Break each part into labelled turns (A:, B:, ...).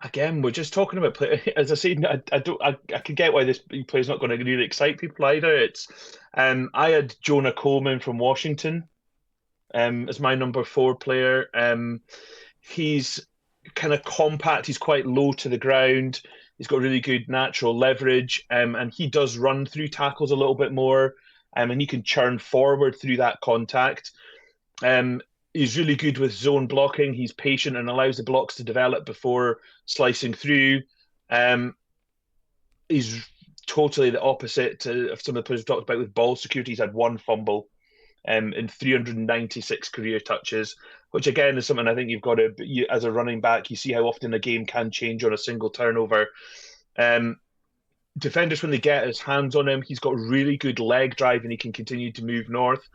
A: Again, we're just talking about play. As I said, I don't. I can get why this player's not going to really excite people either. I had Jonah Coleman from Washington, as my number four player. He's kind of compact. He's quite low to the ground. He's got really good natural leverage, and he does run through tackles a little bit more, and he can churn forward through that contact. Um, he's really good with zone blocking. He's patient and allows the blocks to develop before slicing through. Um, he's totally the opposite of some of the players we talked about with ball security. He's had one fumble in 396 career touches, which again is something I think you've got to, as a running back, you see how often a game can change on a single turnover. Um, Defenders, when they get his hands on him, he's got really good leg drive and he can continue to move north.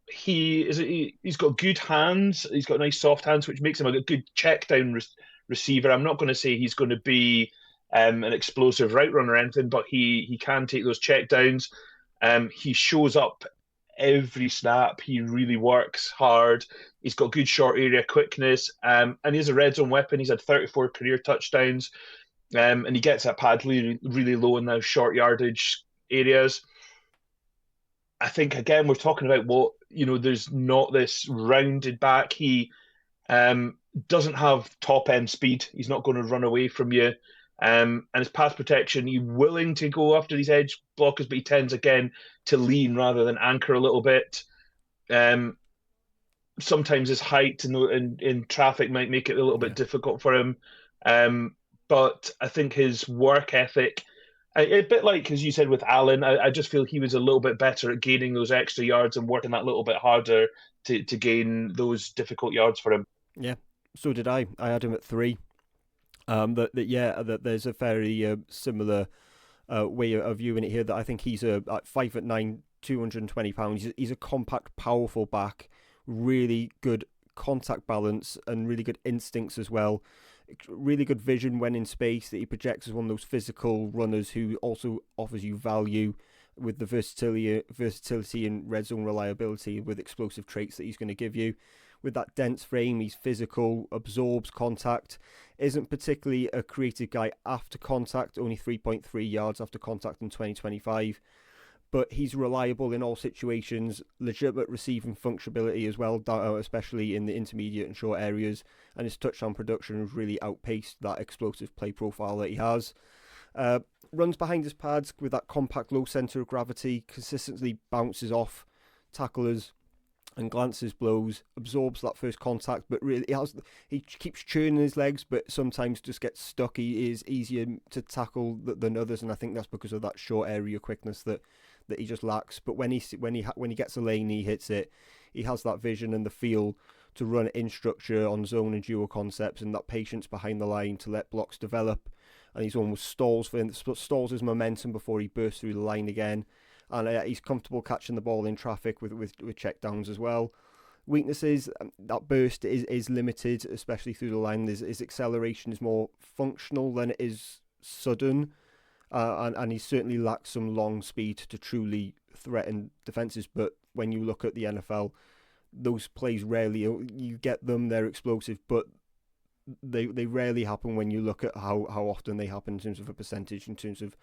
A: He's got good hands. He's got nice soft hands, which makes him a good check down receiver. I'm not going to say he's going to be an explosive route runner or anything, but he can take those check downs. He shows up every snap. He really works hard. He's got good short area quickness, and he's a red zone weapon. He's had 34 career touchdowns, and he gets that pad really, really low in those short yardage areas. I think again we're talking about there's not this rounded back. He doesn't have top end speed. He's not going to run away from you. And his pass protection, he's willing to go after these edge blockers, but he tends again to lean rather than anchor a little bit. Um, Sometimes his height in traffic might make it a little bit
B: Yeah.
A: difficult for him. But I think his work ethic, a bit like as you said with Allen, I just feel he was a little bit better at gaining those extra yards and working that little bit harder to gain those difficult yards for him.
B: Yeah, so did I. I had him at three. That there's a very similar way of viewing it here. That I think he's a at 5'9", 220 pounds. He's a compact, powerful back, really good contact balance and really good instincts as well. Really good vision when in space. That he projects as one of those physical runners who also offers you value with the versatility and red zone reliability with explosive traits that he's going to give you. With that dense frame, he's physical, absorbs contact, isn't particularly a creative guy after contact, only 3.3 yards after contact in 2025. But he's reliable in all situations, legitimate receiving functionality as well, especially in the intermediate and short areas. And his touchdown production has really outpaced that explosive play profile that he has. Uh, Runs behind his pads with that compact low centre of gravity, consistently bounces off tacklers and glances blows, absorbs that first contact, but really he keeps churning his legs, but sometimes just gets stuck. He is easier to tackle than others, and I think that's because of that short area quickness that he just lacks. But when he gets a lane, he hits it. He has that vision and the feel to run in structure on zone and dual concepts, and that patience behind the line to let blocks develop. And he's almost stalls his momentum before he bursts through the line again. And he's comfortable catching the ball in traffic with check downs as well. Weaknesses, that burst is limited, especially through the line. His acceleration is more functional than it is sudden, and he certainly lacks some long speed to truly threaten defenses. But when you look at the NFL, those plays rarely you get them. They're explosive, but they rarely happen when you look at how often they happen in terms of a percentage, in terms of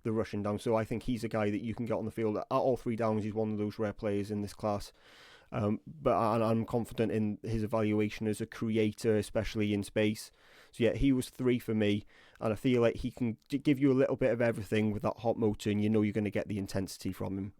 B: the rushing down. So I think he's a guy that you can get on the field at all three downs. He's one of those rare players in this class. But I'm confident in his evaluation as a creator, especially in space. So yeah, he was three for me, and I feel like he can give you a little bit of everything with that hot motor, and you know you're going to get the intensity from him.